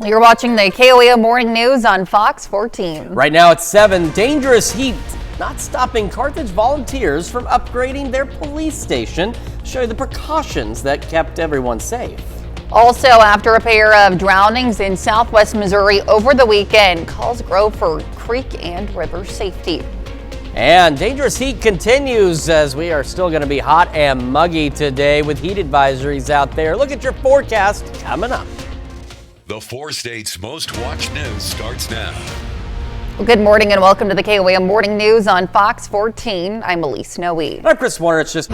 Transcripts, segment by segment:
You're watching the KOAM Morning News on Fox 14. Right now it's 7. Dangerous heat not stopping Carthage volunteers from upgrading their police station. I'll show you the precautions that kept everyone safe. Also, after a pair of drownings in southwest Missouri over the weekend, calls grow for creek and river safety. And dangerous heat continues as we are still going to be hot and muggy today with heat advisories out there. Look at your forecast coming up. The 4 states' most watched news starts now. Well, good morning and welcome to the KOAM Morning News on Fox 14. I'm Elise Noe. I'm Chris Warner. It's just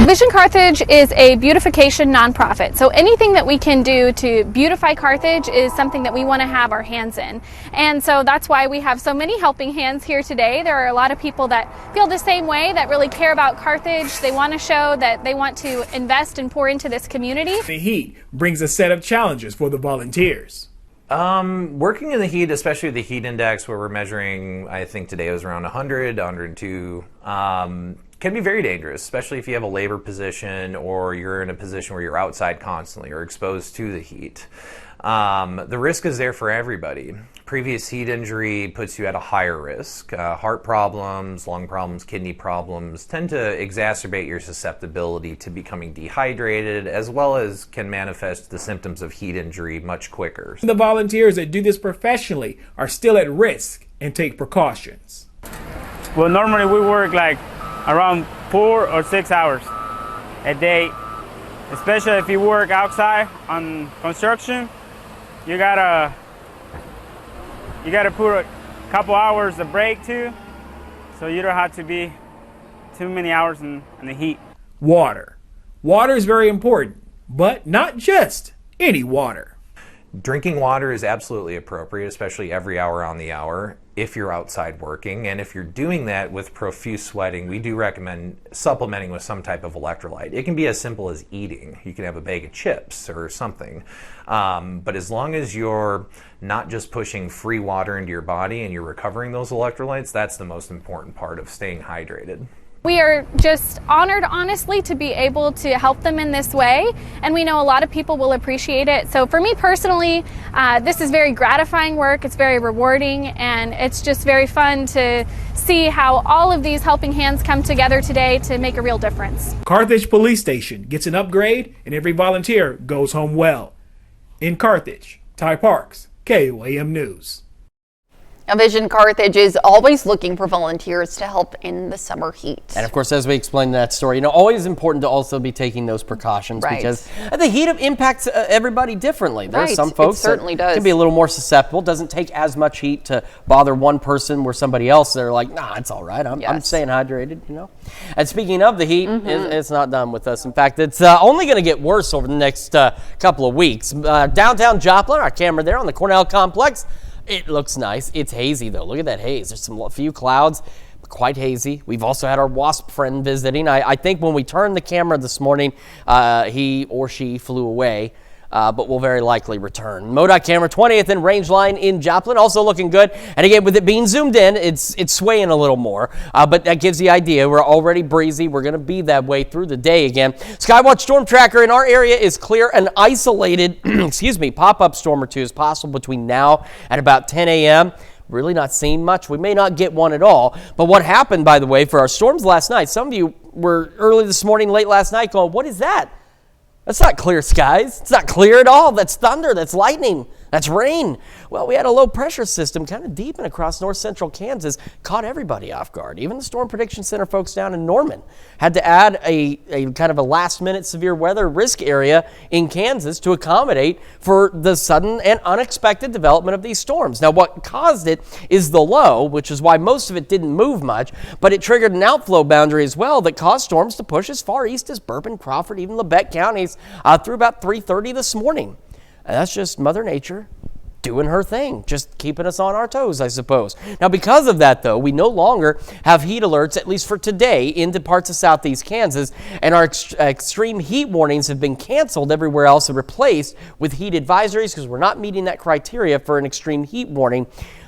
Vision Carthage is a beautification nonprofit, so anything that we can do to beautify Carthage is something that we want to have our hands in. And so that's why we have so many helping hands here today. There are a lot of people that feel the same way, that really care about Carthage. They want to show that they want to invest and pour into this community. The heat brings a set of challenges for the volunteers. Working in the heat, especially the heat index where we're measuring, I think today it was around 100, 102, can be very dangerous, especially if you have a labor position or you're in a position where you're outside constantly or exposed to the heat. The risk is there for everybody. Previous heat injury puts you at a higher risk. Heart problems, lung problems, kidney problems tend to exacerbate your susceptibility to becoming dehydrated, as well as can manifest the symptoms of heat injury much quicker. The volunteers that do this professionally are still at risk and take precautions. Well, normally we work like around 4 or 6 hours a day, especially if you work outside on construction. You gotta put a couple hours of break too, so you don't have to be too many hours in the heat. Water. Water is very important, but not just any water. Drinking water is absolutely appropriate, especially every hour on the hour if you're outside working. And if you're doing that with profuse sweating, we do recommend supplementing with some type of electrolyte. It can be as simple as eating. You can have a bag of chips or something. But as long as you're not just pushing free water into your body and you're recovering those electrolytes, that's the most important part of staying hydrated. We are just honored, honestly, to be able to help them in this way, and we know a lot of people will appreciate it. So for me personally, this is very gratifying work, it's very rewarding, and it's just very fun to see how all of these helping hands come together today to make a real difference. Carthage Police Station gets an upgrade and every volunteer goes home well. In Carthage, Ty Parks, KOAM News. Now, Vision Carthage is always looking for volunteers to help in the summer heat. And of course, as we explained in that story, always important to also be taking those precautions because the heat impacts everybody differently. There are some folks that can be a little more susceptible. Doesn't take as much heat to bother one person where somebody else, they're like, nah, it's all right. I'm staying hydrated, And speaking of the heat, it's not done with us. In fact, it's only going to get worse over the next couple of weeks. Downtown Joplin, our camera there on the Cornell complex, it looks nice. It's hazy, though. Look at that haze. There's a few clouds, but quite hazy. We've also had our wasp friend visiting. I think when we turned the camera this morning, he or she flew away, but will very likely return. MoDOT camera 20th and range line in Joplin, also looking good. And again, with it being zoomed in, it's swaying a little more, but that gives the idea. We're already breezy. We're going to be that way through the day again. Skywatch Storm Tracker in our area is clear. An isolated, pop-up storm or two is possible between now and about 10 a.m. Really not seeing much. We may not get one at all. But what happened, by the way, for our storms last night, some of you were early this morning, late last night going, what is that? That's not clear skies. It's not clear at all. That's thunder. That's lightning. That's rain. Well, we had a low pressure system kind of deep and across north central Kansas, caught everybody off guard. Even the Storm Prediction Center folks down in Norman had to add a kind of a last minute severe weather risk area in Kansas to accommodate for the sudden and unexpected development of these storms. Now, what caused it is the low, which is why most of it didn't move much, but it triggered an outflow boundary as well that caused storms to push as far east as Bourbon, Crawford, even Labette counties through about 3:30 this morning. And that's just Mother Nature doing her thing, just keeping us on our toes, I suppose. Now, because of that, though, we no longer have heat alerts, at least for today, into parts of southeast Kansas, and our extreme heat warnings have been canceled everywhere else and replaced with heat advisories because we're not meeting that criteria for an extreme heat warning.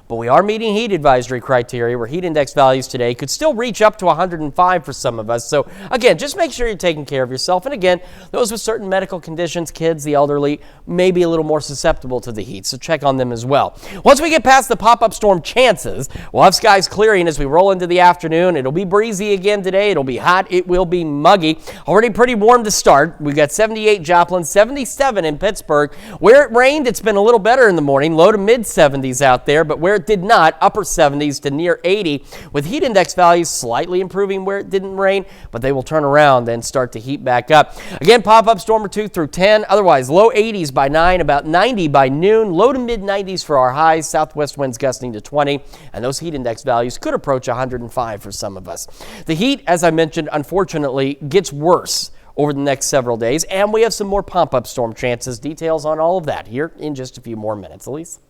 but we are meeting heat advisory criteria where heat index values today could still reach up to 105 for some of us. So again, just make sure you're taking care of yourself. And again, those with certain medical conditions, kids, the elderly, may be a little more susceptible to the heat. So check on them as well. Once we get past the pop-up storm chances, we'll have skies clearing as we roll into the afternoon. It'll be breezy again today. It'll be hot. It will be muggy. Already pretty warm to start. We've got 78 Joplin, 77 in Pittsburgh. Where it rained, it's been a little better in the morning. Low to mid 70s out there, but where it did not, upper 70s to near 80, with heat index values slightly improving where it didn't rain, but they will turn around and start to heat back up. Again, pop-up storm or 2 through 10. Otherwise, low 80s by 9, about 90 by noon. Low to mid 90s for our highs. Southwest winds gusting to 20, and those heat index values could approach 105 for some of us. The heat, as I mentioned, unfortunately gets worse over the next several days, and we have some more pop-up storm chances. Details on all of that here in just a few more minutes. Elise?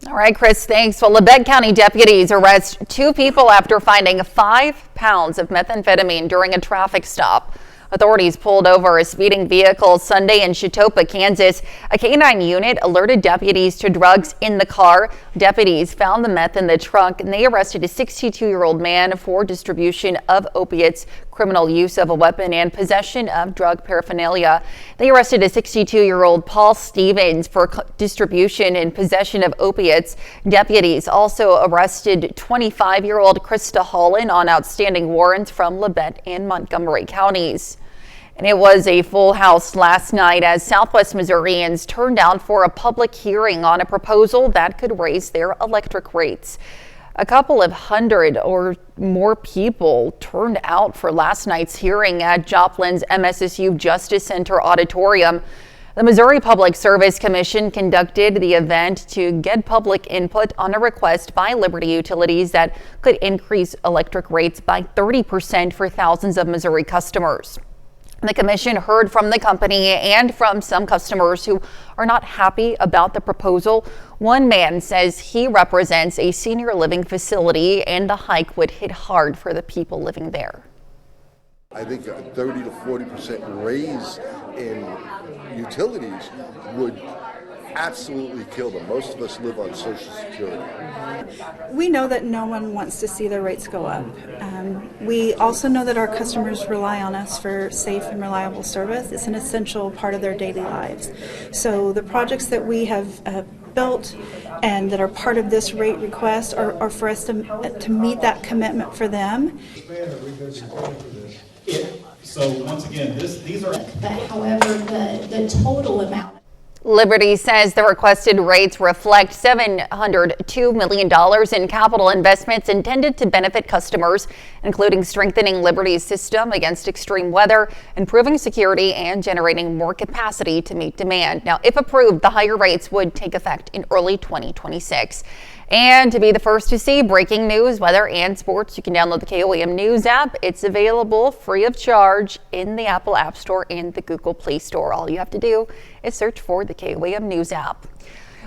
All right, Chris, thanks. Well, Labette County deputies arrest 2 people after finding 5 pounds of methamphetamine during a traffic stop. Authorities pulled over a speeding vehicle Sunday in Chetopa, Kansas. A K-9 unit alerted deputies to drugs in the car. Deputies found the meth in the trunk, and they arrested a 62-year-old man for distribution of opiates, criminal use of a weapon, and possession of drug paraphernalia. They arrested a 62-year-old Paul Stevens for distribution and possession of opiates. Deputies also arrested 25-year-old Krista Holland on outstanding warrants from Labette and Montgomery counties. And it was a full house last night as Southwest Missourians turned out for a public hearing on a proposal that could raise their electric rates. A couple of hundred or more people turned out for last night's hearing at Joplin's MSSU Justice Center auditorium. The Missouri Public Service Commission conducted the event to get public input on a request by Liberty Utilities that could increase electric rates by 30% for thousands of Missouri customers. The commission heard from the company and from some customers who are not happy about the proposal. One man says he represents a senior living facility and the hike would hit hard for the people living there. I think a 30 to 40% raise in utilities would absolutely kill them. Most of us live on Social Security. We know that no one wants to see their rates go up. We also know that our customers rely on us for safe and reliable service. It's an essential part of their daily lives. So the projects that we have built and that are part of this rate request are for us to meet that commitment for them. So once again, these are... But however, the total amount... Liberty says the requested rates reflect $702 million in capital investments intended to benefit customers, including strengthening Liberty's system against extreme weather, improving security, and generating more capacity to meet demand. Now, if approved, the higher rates would take effect in early 2026. And to be the first to see breaking news, weather, and sports, you can download the KOAM News app. It's available free of charge in the Apple App Store and the Google Play Store. All you have to do is search for the KOAM News app.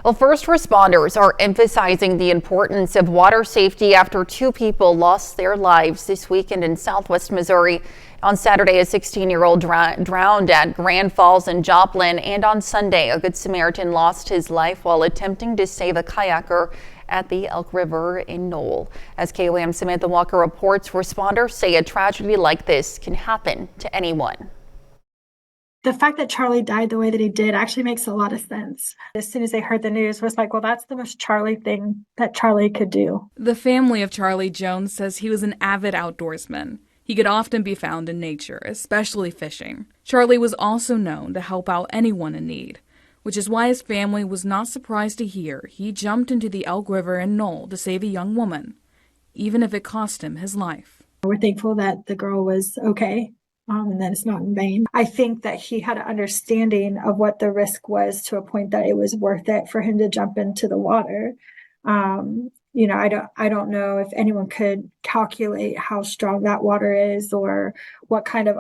Well, first responders are emphasizing the importance of water safety after 2 people lost their lives this weekend in Southwest Missouri. On Saturday, a 16-year-old drowned at Grand Falls and Joplin, and on Sunday, a Good Samaritan lost his life while attempting to save a kayaker at the Elk River in Knoll. As KOAM Samantha Walker reports, responders say a tragedy like this can happen to anyone. The fact that Charlie died the way that he did actually makes a lot of sense. As soon as they heard the news, was like, well, that's the most Charlie thing that Charlie could do. The family of Charlie Jones says he was an avid outdoorsman. He could often be found in nature, especially fishing. Charlie was also known to help out anyone in need, which is why his family was not surprised to hear he jumped into the Elk River in Knoll to save a young woman, even if it cost him his life. We're thankful that the girl was okay. And that it's not in vain. I think that he had an understanding of what the risk was to a point that it was worth it for him to jump into the water. I don't know if anyone could calculate how strong that water is or what kind of,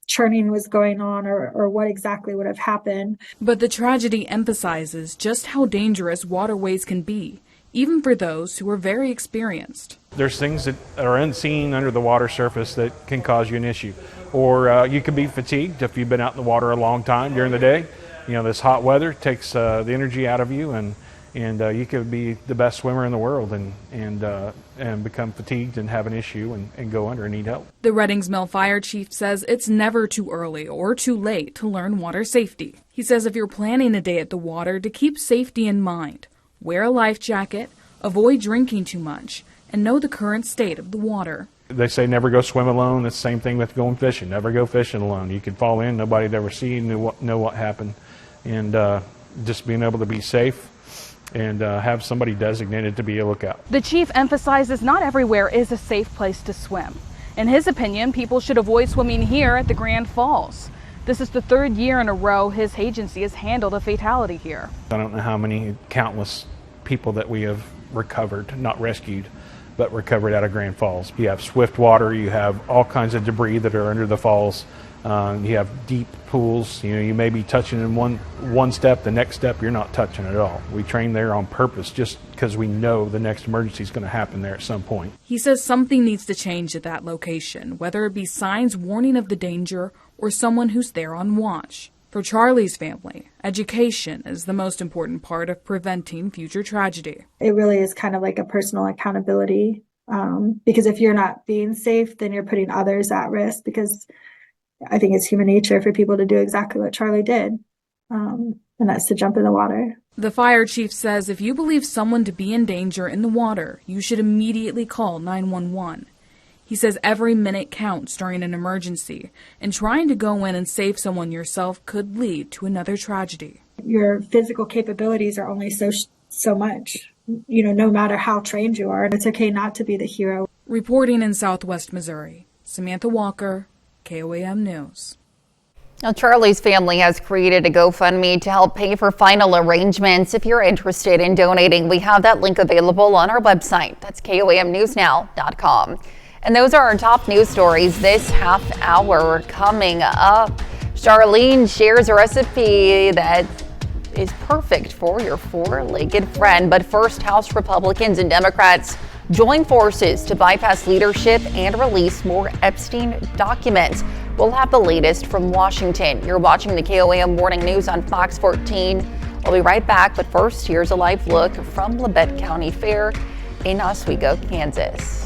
churning was going on or what exactly would have happened. But the tragedy emphasizes just how dangerous waterways can be, even for those who are very experienced. There's things that are unseen under the water surface that can cause you an issue. Or you could be fatigued if you've been out in the water a long time during the day. This hot weather takes the energy out of you, and And you could be the best swimmer in the world and become fatigued and have an issue and go under and need help. The Reddings Mill fire chief says it's never too early or too late to learn water safety. He says if you're planning a day at the water, to keep safety in mind, wear a life jacket, avoid drinking too much, and know the current state of the water. They say never go swim alone. It's the same thing with going fishing. Never go fishing alone. You could fall in, nobody'd ever see, know what happened. And just being able to be safe and have somebody designated to be a lookout. The chief emphasizes not everywhere is a safe place to swim. In his opinion, people should avoid swimming here at the Grand Falls. This is the third year in a row his agency has handled a fatality here. I don't know how many countless people that we have recovered, not rescued, but recovered out of Grand Falls. You have swift water, you have all kinds of debris that are under the falls. You have deep pools. You may be touching in one step, the next step you're not touching at all. We train there on purpose just because we know the next emergency is going to happen there at some point. He says something needs to change at that location, whether it be signs warning of the danger or someone who's there on watch. For Charlie's family, education is the most important part of preventing future tragedy. It really is kind of like a personal accountability, because if you're not being safe, then you're putting others at risk, because I think it's human nature for people to do exactly what Charlie did, and that's to jump in the water. The fire chief says if you believe someone to be in danger in the water, you should immediately call 911. He says every minute counts during an emergency, and trying to go in and save someone yourself could lead to another tragedy. Your physical capabilities are only so much, no matter how trained you are. It's okay not to be the hero. Reporting in Southwest Missouri, Samantha Walker, KOAM News. Now, Charlie's family has created a GoFundMe to help pay for final arrangements. If you're interested in donating, we have that link available on our website. That's KOAMnewsnow.com. And those are our top news stories this half hour. Coming up, Charlene shares a recipe that is perfect for your four-legged friend. But first, House Republicans and Democrats join forces to bypass leadership and release more Epstein documents. We'll have the latest from Washington. You're watching the KOAM Morning News on Fox 14. We'll be right back, but first, here's a live look from Labette County Fair in Oswego, Kansas.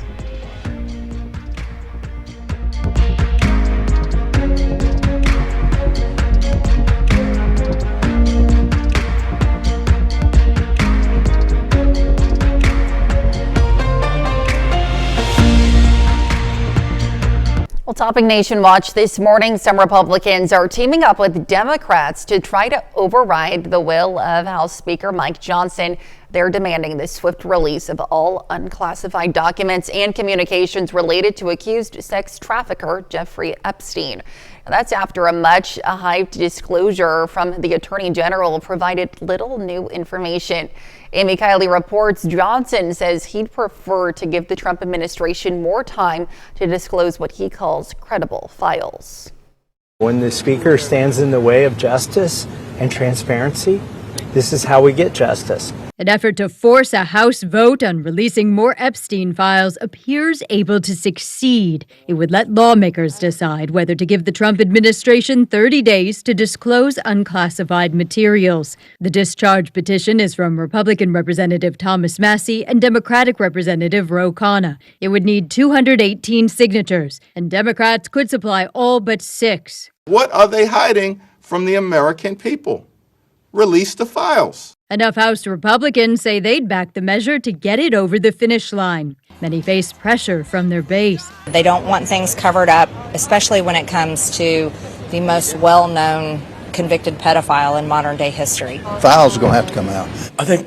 Well, topping Nation Watch this morning, some Republicans are teaming up with Democrats to try to override the will of House Speaker Mike Johnson. They're demanding the swift release of all unclassified documents and communications related to accused sex trafficker Jeffrey Epstein. And that's after a much hyped disclosure from the Attorney General provided little new information. Amy Kiley reports Johnson says he'd prefer to give the Trump administration more time to disclose what he calls credible files. When the speaker stands in the way of justice and transparency, this is how we get justice. An effort to force a House vote on releasing more Epstein files appears able to succeed. It would let lawmakers decide whether to give the Trump administration 30 days to disclose unclassified materials. The discharge petition is from Republican Representative Thomas Massey and Democratic Representative Ro Khanna. It would need 218 signatures, and Democrats could supply all but 6. What are they hiding from the American people? Release the files. Enough House Republicans say they'd back the measure to get it over the finish line. Many face pressure from their base. They don't want things covered up, especially when it comes to the most well-known convicted pedophile in modern day history. Files are going to have to come out. I think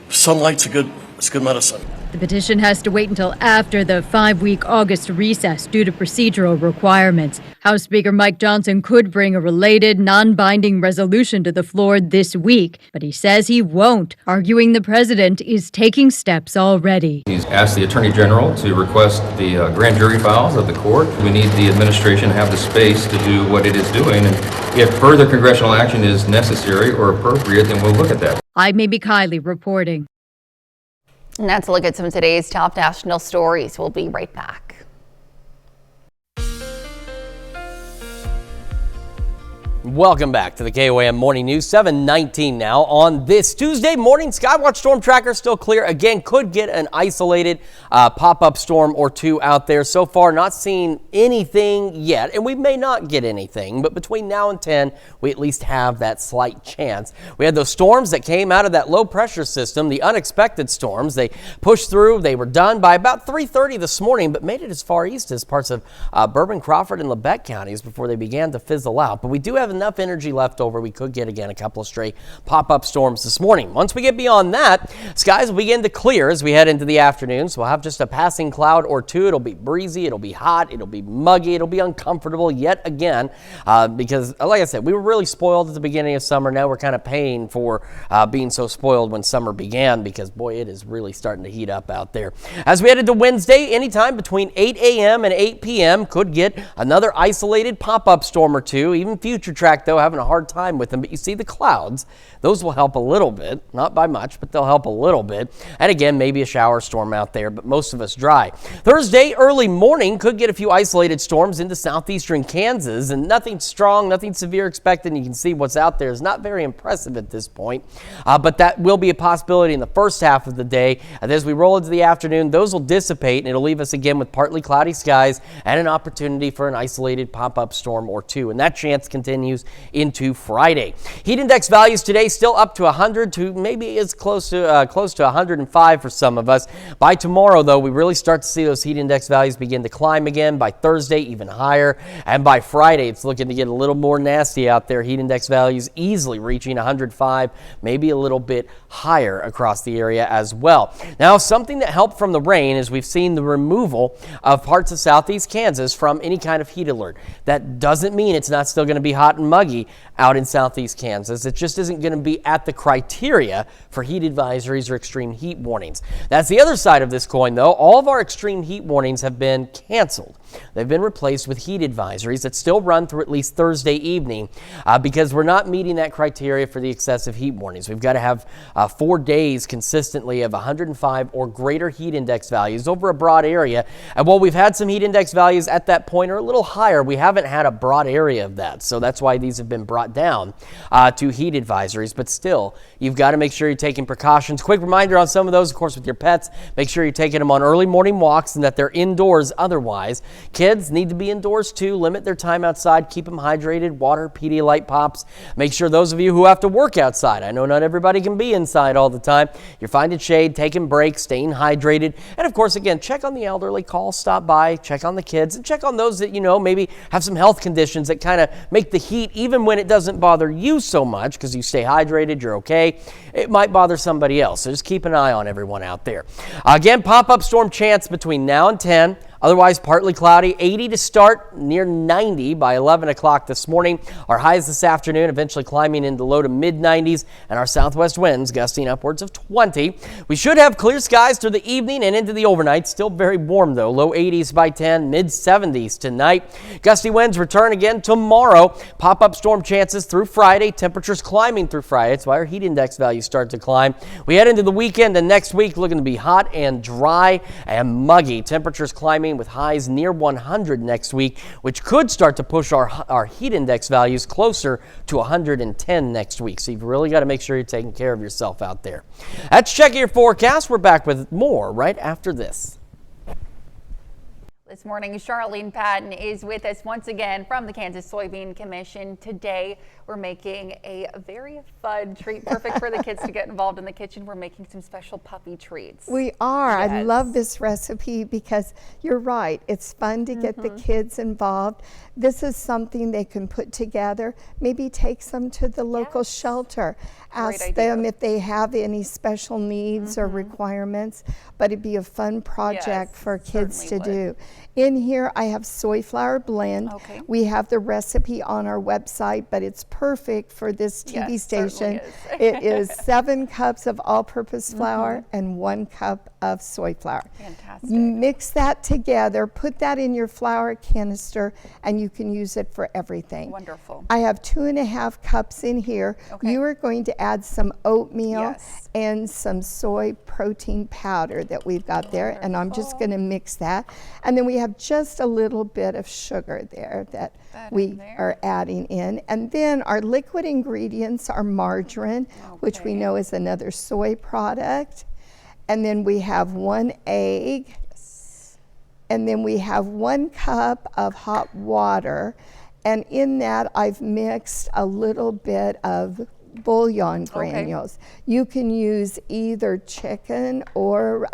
sunlight's good medicine. The petition has to wait until after the 5-week August recess due to procedural requirements. House Speaker Mike Johnson could bring a related, non-binding resolution to the floor this week, but he says he won't, arguing the president is taking steps already. He's asked the Attorney General to request the grand jury files of the court. We need the administration to have the space to do what it is doing, and if further congressional action is necessary or appropriate, then we'll look at that. I'm Amy Kiley reporting. And that's a look at some of today's top national stories. We'll be right back. Welcome back to the KOAM Morning News, 7:19 now on this Tuesday morning. Skywatch storm tracker still clear. Again, could get an isolated pop-up storm or two out there. So far, not seeing anything yet, and we may not get anything, but between now and 10, we at least have that slight chance. We had those storms that came out of that low pressure system, the unexpected storms. They pushed through. They were done by about 3:30 this morning, but made it as far east as parts of Bourbon, Crawford, and Labette counties before they began to fizzle out. But we do have enough energy left over. We could get, again, a couple of stray pop-up storms this morning. Once we get beyond that, skies will begin to clear as we head into the afternoon. So we'll have just a passing cloud or two. It'll be breezy. It'll be hot. It'll be muggy. It'll be uncomfortable yet again because, like I said, we were really spoiled at the beginning of summer. Now we're kind of paying for being so spoiled when summer began because, boy, it is really starting to heat up out there. As we head into Wednesday, anytime between 8 a.m. and 8 p.m. could get another isolated pop-up storm or two. Even future track, though, having a hard time with them. But you see the clouds. Those will help a little bit. Not by much, but they'll help a little bit. And again, maybe a shower storm out there, but most of us dry. Thursday, early morning, could get a few isolated storms into southeastern Kansas. And nothing strong, nothing severe expected. You can see what's out there is not very impressive at this point. But that will be a possibility in the first half of the day. And as we roll into the afternoon, those will dissipate, and it'll leave us again with partly cloudy skies and an opportunity for an isolated pop-up storm or two. And that chance continues into Friday. Heat index values today still up to 100 to maybe as close to 105 for some of us. By tomorrow, though, we really start to see those heat index values begin to climb again. By Thursday, even higher. And by Friday, it's looking to get a little more nasty out there. Heat index values easily reaching 105, maybe a little bit higher across the area as well. Now, something that helped from the rain is we've seen the removal of parts of southeast Kansas from any kind of heat alert. That doesn't mean it's not still going to be hot and muggy out in southeast Kansas. It just isn't going to be at the criteria for heat advisories or extreme heat warnings. That's the other side of this coin, though. All of our extreme heat warnings have been canceled. They've been replaced with heat advisories that still run through at least Thursday evening because we're not meeting that criteria for the excessive heat warnings. We've got to have 4 days consistently of 105 or greater heat index values over a broad area. And while we've had some heat index values at that point or a little higher, we haven't had a broad area of that. So that's why these have been brought down to heat advisories. But still, you've got to make sure you're taking precautions. Quick reminder on some of those, of course, with your pets. Make sure you're taking them on early morning walks and that they're indoors otherwise. Kids need to be indoors too. Limit their time outside. Keep them hydrated. Water, Pedialyte pops. Make sure those of you who have to work outside, I know not everybody can be inside all the time. You're finding shade, taking breaks, staying hydrated. And of course, again, check on the elderly. Call, stop by, check on the kids, and check on those that, maybe have some health conditions that kind of make the heat, even when it doesn't bother you so much because you stay hydrated, you're okay. It might bother somebody else. So just keep an eye on everyone out there. Again, pop-up storm chance between now and 10. Otherwise, partly cloudy, 80 to start, near 90 by 11 o'clock this morning. Our highs this afternoon eventually climbing into low to mid-90s, and our southwest winds gusting upwards of 20. We should have clear skies through the evening and into the overnight. Still very warm, though. Low 80s by 10, mid-70s tonight. Gusty winds return again tomorrow. Pop-up storm chances through Friday. Temperatures climbing through Friday. That's why our heat index values start to climb. We head into the weekend and next week looking to be hot and dry and muggy. Temperatures climbing with highs near 100 next week, which could start to push our heat index values closer to 110 next week. So you've really got to make sure you're taking care of yourself out there. That's checking your forecast. We're back with more right after this. This morning, Charlene Patton is with us once again from the Kansas Soybean Commission. Today, we're making a very fun treat, perfect for the kids to get involved in the kitchen. We're making some special puppy treats. We are. Yes. I love this recipe because you're right. It's fun to get the kids involved. This is something they can put together. Maybe take some to the local shelter. Ask them if they have any special needs or requirements. But it'd be a fun project for kids to do. In here, I have soy flour blend. We have the recipe on our website, but it's perfect for this TV station. It is 7 cups of all-purpose flour and 1 cup of soy flour. Fantastic. Mix that together, put that in your flour canister, and you can use it for everything. Wonderful. I have 2.5 cups in here. You are going to add some oatmeal and some soy protein powder that we've got there, and I'm just going to mix that. And then we we have just a little bit of sugar there that we are adding in. And then our liquid ingredients are margarine, which we know is another soy product. And then we have 1 egg. And then we have 1 cup of hot water. And in that, I've mixed a little bit of bouillon granules. You can use either chicken or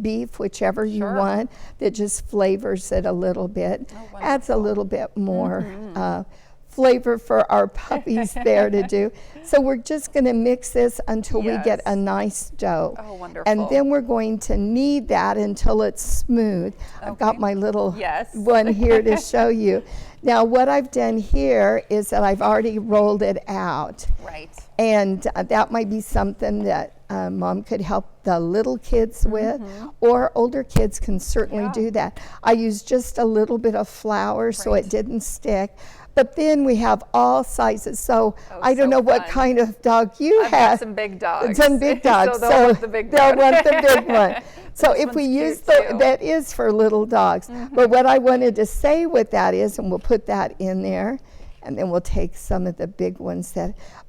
beef, whichever you want, that just flavors it a little bit, adds a little bit more flavor for our puppies there to do. So we're just going to mix this until we get a nice dough. Oh, wonderful. And then we're going to knead that until it's smooth. I've got my little one here to show you. Now what I've done here is that I've already rolled it out. Right. And that might be something that mom could help the little kids with, or older kids can certainly do that. I used just a little bit of flour so it didn't stick. But then we have all sizes. So I don't know what kind of dog you have. I've got some big dogs. Some big dogs. So they'll want the big they'll one. want the big one. So if we use that is for little dogs. But what I wanted to say with that is, and we'll put that in there, and then we'll take some of the big ones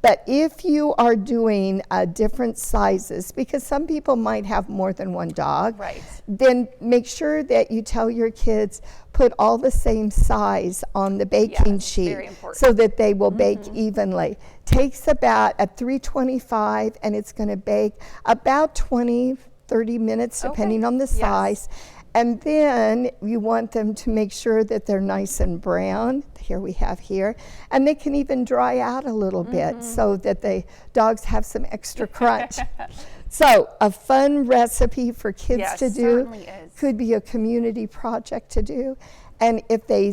but if you are doing different sizes, because some people might have more than 1 dog, then make sure that you tell your kids, put all the same size on the baking sheet so that they will bake evenly. Takes about at 325, and it's going to bake about 20-30 minutes depending on the size. And then you want them to make sure that they're nice and brown. Here we have here. And they can even dry out a little bit so that the dogs have some extra crunch. So a fun recipe for kids to do. Could be a community project to do. And if they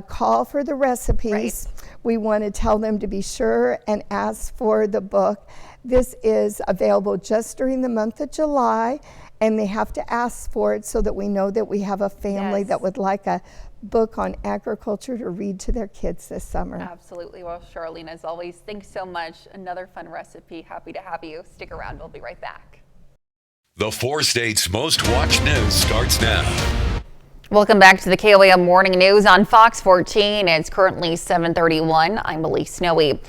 call for the recipes, we want to tell them to be sure and ask for the book. This is available just during the month of July. And they have to ask for it so that we know that we have a family that would like a book on agriculture to read to their kids this summer. Absolutely. Well, Charlene, as always, thanks so much. Another fun recipe. Happy to have you. Stick around. We'll be right back. The 4 states' most watched news starts now. Welcome back to the KOAM Morning News on Fox 14. It's currently 7:31. I'm Elise Snowy.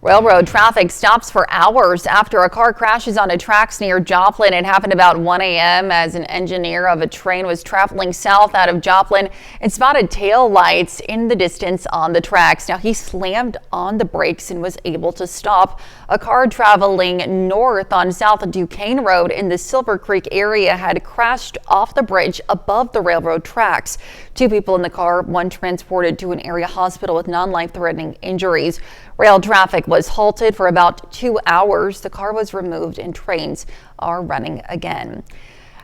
Railroad traffic stops for hours after a car crashes onto tracks near Joplin. It happened about 1 a.m. as an engineer of a train was traveling south out of Joplin and spotted tail lights in the distance on the tracks. Now he slammed on the brakes and was able to stop. A car traveling north on South Duquesne Road in the Silver Creek area had crashed off the bridge above the railroad tracks. 2 people in the car, 1 transported to an area hospital with non-life-threatening injuries. Rail traffic was halted for about 2 hours. The car was removed and trains are running again.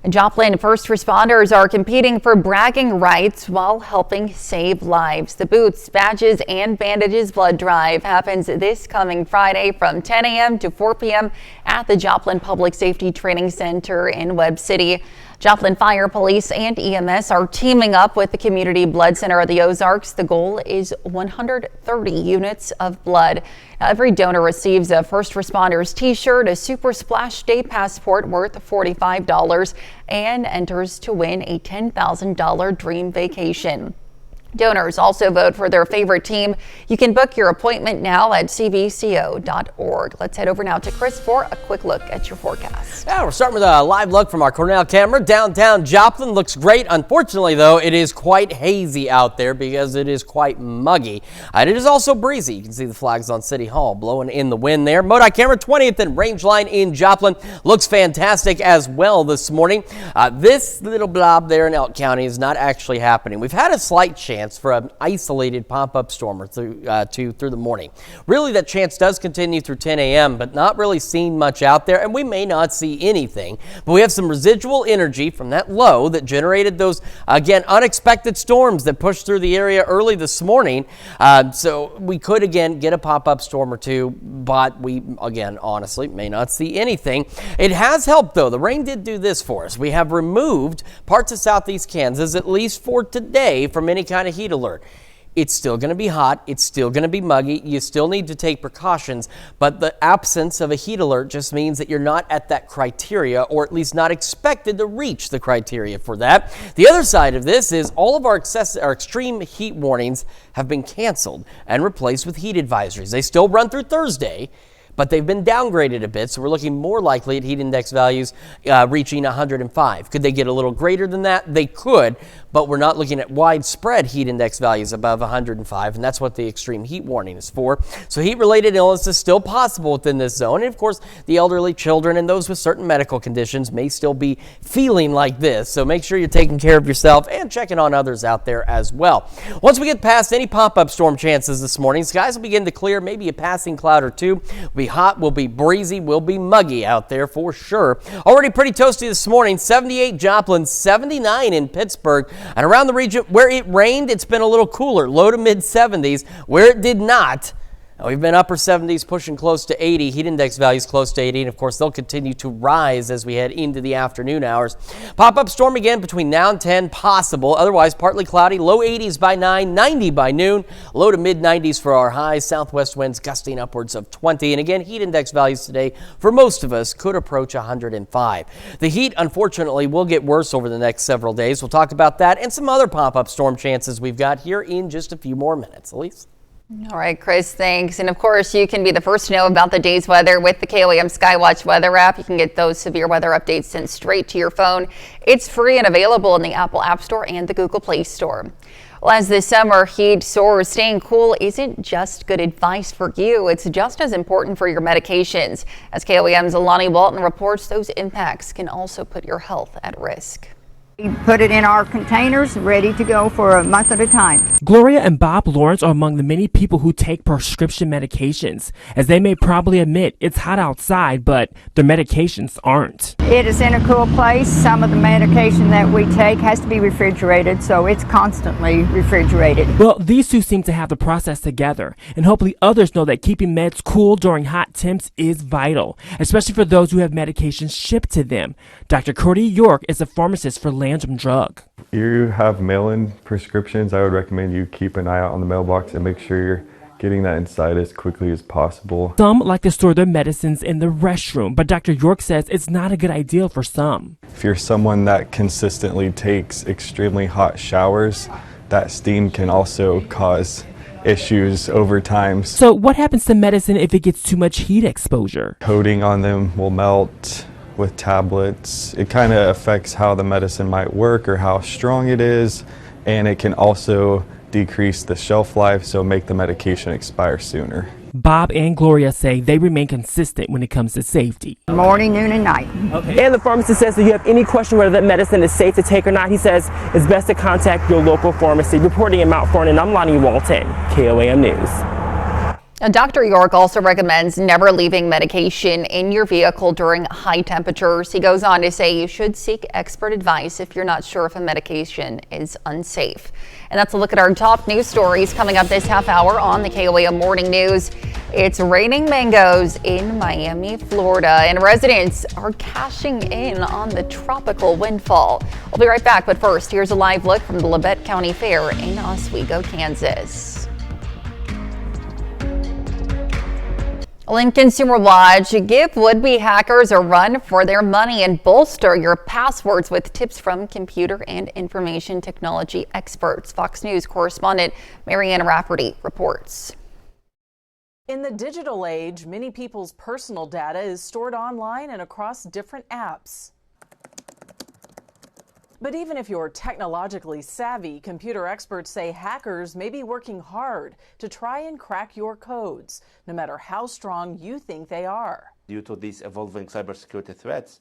Joplin first responders are competing for bragging rights while helping save lives. The Boots, Badges, and Bandages Blood Drive happens this coming Friday from 10 a.m. to 4 p.m. at the Joplin Public Safety Training Center in Webb City. Joplin Fire, Police, and EMS are teaming up with the Community Blood Center of the Ozarks. The goal is 130 units of blood. Now, every donor receives a first responders t-shirt, a Super Splash Day passport worth $45, and enters to win a $10,000 dream vacation. Donors also vote for their favorite team. You can book your appointment now at cbco.org. Let's head over now to Chris for a quick look at your forecast. Yeah, we're starting with a live look from our Cornell camera. Downtown Joplin looks great. Unfortunately, though, it is quite hazy out there because it is quite muggy. And it is also breezy. You can see the flags on City Hall blowing in the wind there. Modi camera 20th and Rangeline in Joplin looks fantastic as well this morning. This little blob there in Elk County is not actually happening. We've had a slight chance for an isolated pop-up storm through the morning. Really, that chance does continue through 10 a.m., but not really seeing much out there, and we may not see anything. But we have some residual energy from that low that generated those, again, unexpected storms that pushed through the area early this morning. So we could, again, get a pop-up storm or two, but we, again, honestly, may not see anything. It has helped, though. The rain did do this for us. We have removed parts of southeast Kansas, at least for today, from any kind of heat alert. It's still going to be hot. It's still going to be muggy. You still need to take precautions, but the absence of a heat alert just means that you're not at that criteria, or at least not expected to reach the criteria for that. The other side of this is all of our extreme heat warnings have been canceled and replaced with heat advisories. They still run through Thursday, but they've been downgraded a bit, so we're looking more likely at heat index values reaching 105. Could they get a little greater than that? They could, but we're not looking at widespread heat index values above 105, and that's what the extreme heat warning is for. So heat-related illness is still possible within this zone, and of course, the elderly, children, and those with certain medical conditions may still be feeling like this, so make sure you're taking care of yourself and checking on others out there as well. Once we get past any pop-up storm chances this morning, skies will begin to clear, maybe a passing cloud or two. We'll be hot, we'll be breezy, we'll be muggy out there for sure. Already pretty toasty this morning, 78 Joplin, 79 in Pittsburgh. And around the region where it rained, it's been a little cooler, low to mid 70s. Where it did not, we've been upper 70s, pushing close to 80. Heat index values close to 80. And of course, they'll continue to rise as we head into the afternoon hours. Pop-up storm again between now and 10, possible. Otherwise, partly cloudy, low 80s by 9, 90 by noon, low to mid 90s for our highs. Southwest winds gusting upwards of 20. And again, heat index values today for most of us could approach 105. The heat, unfortunately, will get worse over the next several days. We'll talk about that and some other pop-up storm chances we've got here in just a few more minutes. Elise? All right, Chris, thanks. And of course, you can be the first to know about the day's weather with the KOAM Skywatch weather app. You can get those severe weather updates sent straight to your phone. It's free and available in the Apple App Store and the Google Play Store. Well, as this summer heat soars, staying cool isn't just good advice for you. It's just as important for your medications. As KOAM's Alani Walton reports, those impacts can also put your health at risk. We put it in our containers, ready to go for a month at a time. Gloria and Bob Lawrence are among the many people who take prescription medications. As they may probably admit, it's hot outside, but their medications aren't. It is in a cool place. Some of the medication that we take has to be refrigerated, so it's constantly refrigerated. Well, these two seem to have the process together, and hopefully others know that keeping meds cool during hot temps is vital, especially for those who have medications shipped to them. Dr. Cody York is a pharmacist for Landrum Drug. You have mail-in prescriptions, I would recommend you keep an eye out on the mailbox and make sure you're getting that inside as quickly as possible. Some like to store their medicines in the restroom, but Dr. York says it's not a good idea for some. If you're someone that consistently takes extremely hot showers, that steam can also cause issues over time. So what happens to medicine if it gets too much heat exposure? Coating on them will melt. With tablets, it kind of affects how the medicine might work or how strong it is, and it can also decrease the shelf life, so make the medication expire sooner. Bob and Gloria say they remain consistent when it comes to safety. Morning, noon, and night. Okay. And the pharmacist says if you have any question whether that medicine is safe to take or not, he says it's best to contact your local pharmacy. Reporting in Mount Vernon, I'm Lonnie Walton, KOAM News. Now, Dr. York also recommends never leaving medication in your vehicle during high temperatures. He goes on to say you should seek expert advice if you're not sure if a medication is unsafe. And that's a look at our top news stories coming up this half hour on the KOAM Morning News. It's raining mangoes in Miami, Florida, and residents are cashing in on the tropical windfall. We'll be right back, but first, here's a live look from the Labette County Fair in Oswego, Kansas. Well, in Consumer Watch, give would-be hackers a run for their money and bolster your passwords with tips from computer and information technology experts. Fox News correspondent Marianne Rafferty reports. In the digital age, many people's personal data is stored online and across different apps. But even if you're technologically savvy, computer experts say hackers may be working hard to try and crack your codes, no matter how strong you think they are. Due to these evolving cybersecurity threats,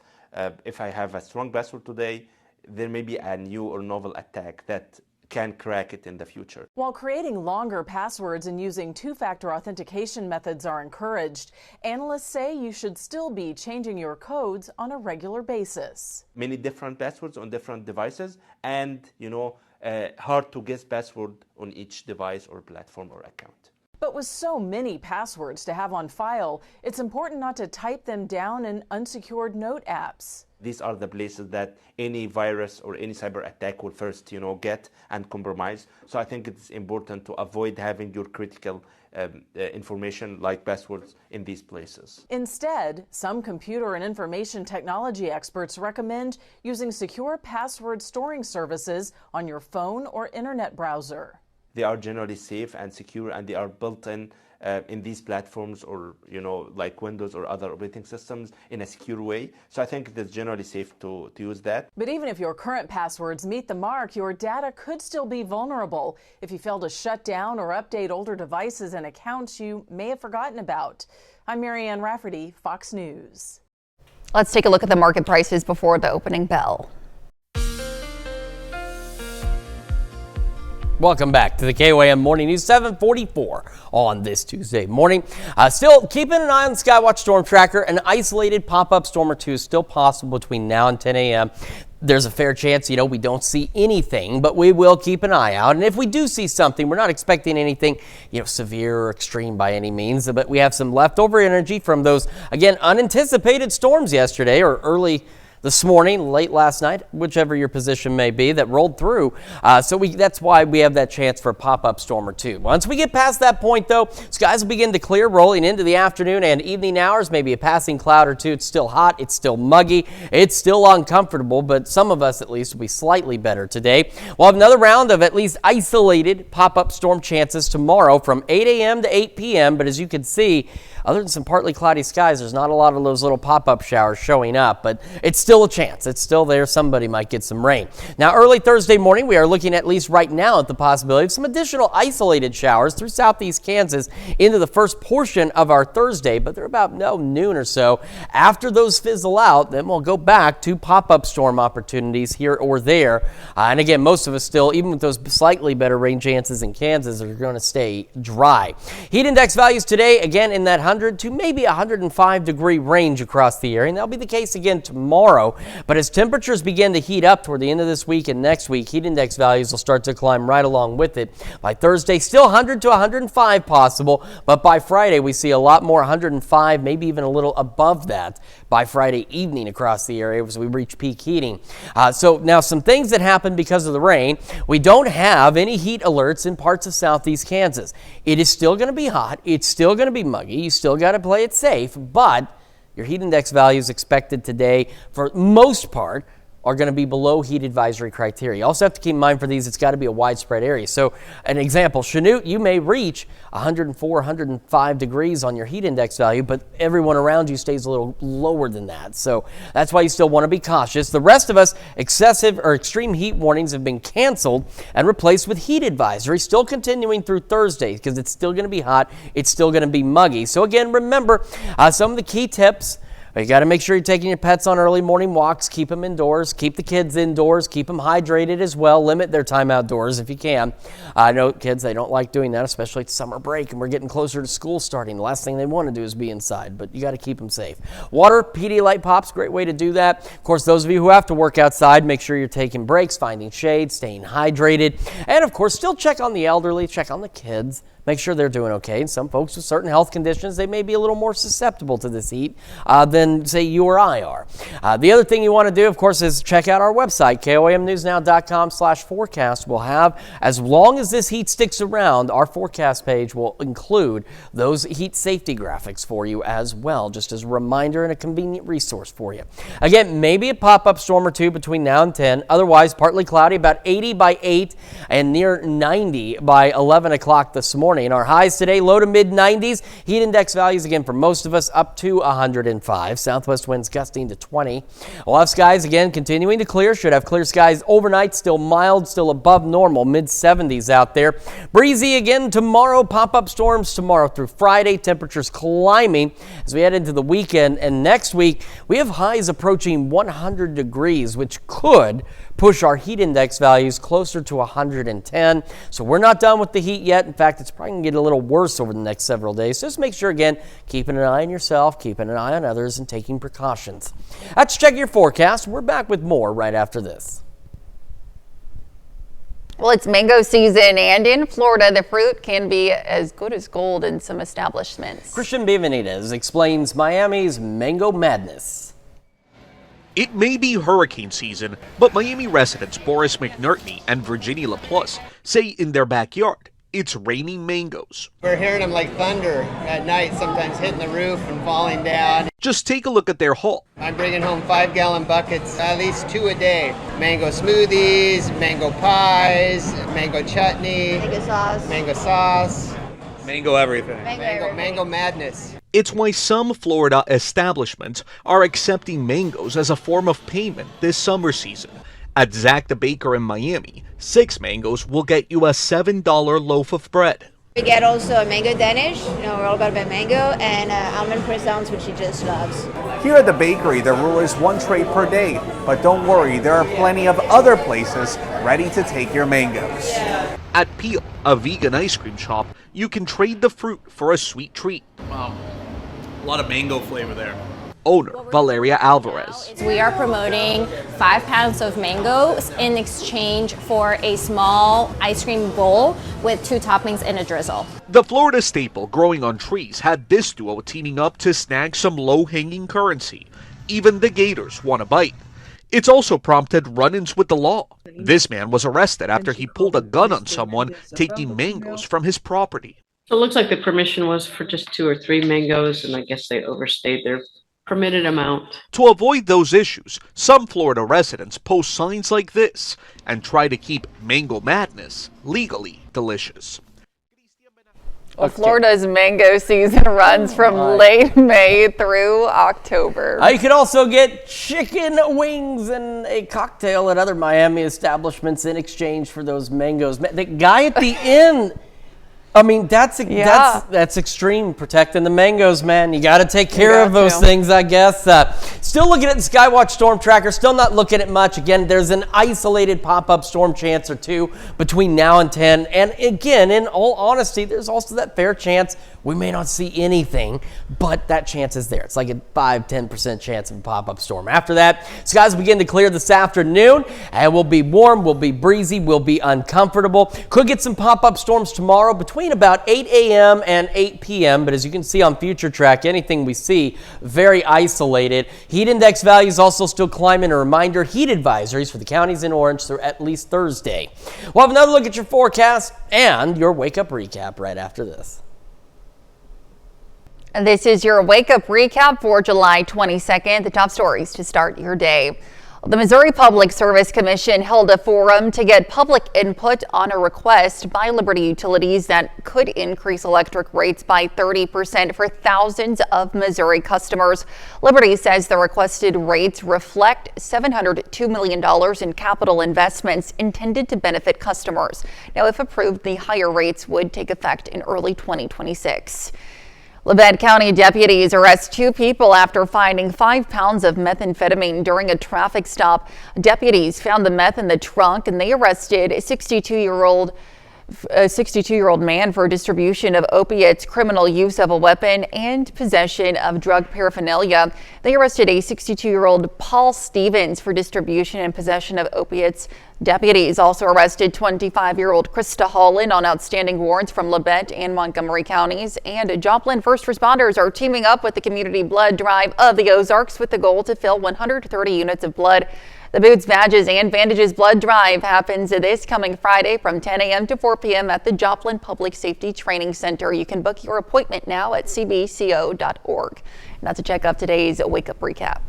if I have a strong password today, there may be a new or novel attack that can crack it in the future. While creating longer passwords and using two-factor authentication methods are encouraged, analysts say you should still be changing your codes on a regular basis. Many different passwords on different devices and, hard to guess password on each device or platform or account. But with so many passwords to have on file, it's important not to type them down in unsecured note apps. These are the places that any virus or any cyber attack will first, get and compromise. So I think it's important to avoid having your critical information like passwords in these places. Instead, some computer and information technology experts recommend using secure password storing services on your phone or internet browser. They are generally safe and secure, and they are built in these platforms or, like Windows or other operating systems in a secure way. So I think it's generally safe to use that. But even if your current passwords meet the mark, your data could still be vulnerable if you fail to shut down or update older devices and accounts you may have forgotten about. I'm Marianne Rafferty, Fox News. Let's take a look at the market prices before the opening bell. Welcome back to the KOAM Morning News, 7:44 on this Tuesday morning. Still keeping an eye on the Skywatch Storm Tracker. An isolated pop-up storm or two is still possible between now and 10 a.m. There's a fair chance, we don't see anything, but we will keep an eye out. And if we do see something, we're not expecting anything, severe or extreme by any means, but we have some leftover energy from those, again, unanticipated storms yesterday or early this morning, late last night, whichever your position may be, that rolled through. That's why we have that chance for a pop-up storm or two. Once we get past that point, though, skies will begin to clear, rolling into the afternoon and evening hours, maybe a passing cloud or two. It's still hot. It's still muggy. It's still uncomfortable, but some of us, at least, will be slightly better today. We'll have another round of at least isolated pop-up storm chances tomorrow from 8 a.m. to 8 p.m., but as you can see, other than some partly cloudy skies, there's not a lot of those little pop-up showers showing up, but it's still a chance. It's still there. Somebody might get some rain. Now, early Thursday morning, we are looking at least right now at the possibility of some additional isolated showers through southeast Kansas into the first portion of our Thursday, but they're about noon or so. After those fizzle out, then we'll go back to pop-up storm opportunities here or there. And again, most of us still, even with those slightly better rain chances in Kansas, are going to stay dry. Heat index values today, again, in that 100 to maybe 105 degree range across the area, and that'll be the case again tomorrow. But as temperatures begin to heat up toward the end of this week and next week, heat index values will start to climb right along with it. By Thursday, still 100 to 105 possible, but by Friday we see a lot more 105, maybe even a little above that by Friday evening across the area as we reach peak heating. So now some things that happen because of the rain. We don't have any heat alerts in parts of southeast Kansas. It is still going to be hot. It's still going to be muggy. You still got to play it safe, but your heat index values expected today, for most part, are going to be below heat advisory criteria. You also have to keep in mind for these, it's got to be a widespread area. So an example, Chanute, you may reach 104, 105 degrees on your heat index value, but everyone around you stays a little lower than that. So that's why you still want to be cautious. The rest of us, excessive or extreme heat warnings have been canceled and replaced with heat advisory, still continuing through Thursday because it's still going to be hot. It's still going to be muggy. So again, remember some of the key tips. You got to make sure you're taking your pets on early morning walks. Keep them indoors. Keep the kids indoors. Keep them hydrated as well. Limit their time outdoors if you can. I know kids, they don't like doing that, especially at summer break, and we're getting closer to school starting. The last thing they want to do is be inside, but you got to keep them safe. Water, Pedialyte Pops, great way to do that. Of course, those of you who have to work outside, make sure you're taking breaks, finding shade, staying hydrated, and of course, still check on the elderly, check on the kids. Make sure they're doing okay. And some folks with certain health conditions, they may be a little more susceptible to this heat than, say, you or I are. The other thing you want to do, of course, is check out our website, KOAMnewsnow.com/forecast. We'll have, as long as this heat sticks around, our forecast page will include those heat safety graphics for you as well, just as a reminder and a convenient resource for you. Again, maybe a pop-up storm or two between now and 10. Otherwise, partly cloudy, about 80 by 8 and near 90 by 11 o'clock this morning. Our highs today, low to mid-90s. Heat index values, again, for most of us, up to 105. Southwest winds gusting to 20. We'll have skies, again, continuing to clear. Should have clear skies overnight. Still mild, still above normal. Mid-70s out there. Breezy again tomorrow. Pop-up storms tomorrow through Friday. Temperatures climbing as we head into the weekend. And next week, we have highs approaching 100 degrees, which could push our heat index values closer to 110. So we're not done with the heat yet. In fact, it's probably going to get a little worse over the next several days. So just make sure, again, keeping an eye on yourself, keeping an eye on others, and taking precautions. Let's check your forecast. We're back with more right after this. Well, it's mango season, and in Florida, the fruit can be as good as gold in some establishments. Christian Benavidez explains Miami's mango madness. It may be hurricane season, but Miami residents Boris McNerney and Virginia LaPlus say in their backyard, it's raining mangoes. We're hearing them like thunder at night, sometimes hitting the roof and falling down. Just take a look at their haul. I'm bringing home 5-gallon buckets, at least 2 a day. Mango smoothies, mango pies, mango chutney, mango sauce, Mango everything. mango madness. It's why some Florida establishments are accepting mangoes as a form of payment this summer season. At Zach the Baker in Miami, 6 mangoes will get you a $7 loaf of bread. We get also a mango Danish, we're all about mango, and almond croissants, which he just loves. Here at the bakery, the rule is 1 tray per day, but don't worry, there are plenty of other places ready to take your mangoes. At Peel, a vegan ice cream shop, you can trade the fruit for a sweet treat. Wow, a lot of mango flavor there. Owner Valeria Alvarez. We are promoting 5 pounds of mangoes in exchange for a small ice cream bowl with 2 toppings and a drizzle. The Florida staple growing on trees had this duo teaming up to snag some low-hanging currency. Even the gators want a bite. It's also prompted run-ins with the law. This man was arrested after he pulled a gun on someone taking mangoes from his property. So it looks like the permission was for just 2 or 3 mangoes, and I guess they overstayed their permitted amount. To avoid those issues, some Florida residents post signs like this and try to keep mango madness legally delicious. Well, Florida's mango season runs from late May through October. You can also get chicken wings and a cocktail at other Miami establishments in exchange for those mangoes. The guy at the inn, I mean, that's extreme, protecting the mangoes, man. You got to take care of those things, I guess. Still looking at the Skywatch Storm Tracker, still not looking at much. Again, there's an isolated pop-up storm chance or 2 between now and 10. And again, in all honesty, there's also that fair chance we may not see anything, but that chance is there. It's like a 5-10% chance of a pop-up storm. After that, skies begin to clear this afternoon, and we'll be warm, we'll be breezy, we'll be uncomfortable. Could get some pop-up storms tomorrow between about 8 a.m. and 8 p.m., but as you can see on Future Track, anything we see, very isolated. Heat index values also still climbing. A reminder, heat advisories for the counties in orange through at least Thursday. We'll have another look at your forecast and your Wake Up recap right after this. And this is your Wake Up recap for July 22nd. The top stories to start your day. The Missouri Public Service Commission held a forum to get public input on a request by Liberty Utilities that could increase electric rates by 30% for thousands of Missouri customers. Liberty says the requested rates reflect $702 million in capital investments intended to benefit customers. Now, if approved, the higher rates would take effect in early 2026. Labette County deputies arrest 2 people after finding 5 pounds of methamphetamine during a traffic stop. Deputies found the meth in the trunk, and they arrested a 62-year-old man for distribution of opiates, criminal use of a weapon, and possession of drug paraphernalia. They arrested a 62-year-old Paul Stevens for distribution and possession of opiates. Deputies also arrested 25-year-old Krista Holland on outstanding warrants from Labette and Montgomery counties. And Joplin first responders are teaming up with the Community Blood Drive of the Ozarks with the goal to fill 130 units of blood. The Boots, Badges, and Bandages Blood Drive happens this coming Friday from 10 a.m. to 4 p.m. at the Joplin Public Safety Training Center. You can book your appointment now at cbco.org. And that's a check of today's Wake Up Recap.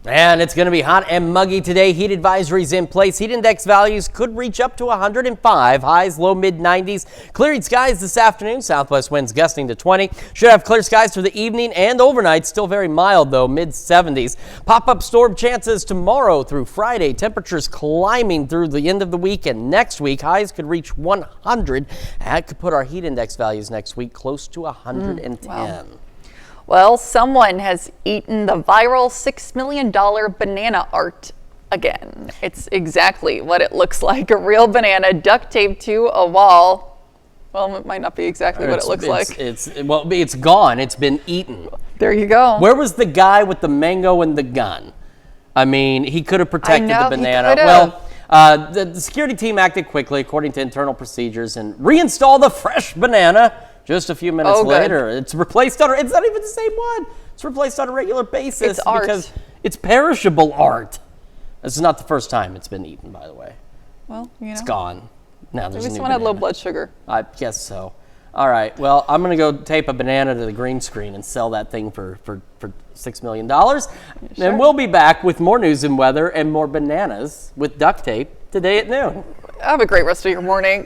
And it's going to be hot and muggy today. Heat advisories in place. Heat index values could reach up to 105. Highs low mid 90s. Clearing skies this afternoon. Southwest winds gusting to 20. Should have clear skies through the evening and overnight. Still very mild though, mid 70s. Pop-up storm chances tomorrow through Friday. Temperatures climbing through the end of the week and next week. Highs could reach 100. That could put our heat index values next week close to 110. Wow. Well, someone has eaten the viral $6 million banana art again. It's exactly what it looks like, a real banana duct taped to a wall. Well, it might not be exactly what it looks like. It's gone. It's been eaten. There you go. Where was the guy with the mango and the gun? I mean, he could have protected the banana. Well, The security team acted quickly according to internal procedures and reinstalled the fresh banana just a few minutes later. It's replaced on, it's not even the same one. It's replaced on a regular basis because it's perishable art. This is not the first time it's been eaten, by the way. Well, you know. It's gone. Now there's Maybe someone had low blood sugar. I guess so. All right. Well, I'm going to go tape a banana to the green screen and sell that thing for $6 million. And we'll be back with more news and weather and more bananas with duct tape today at noon. Have a great rest of your morning.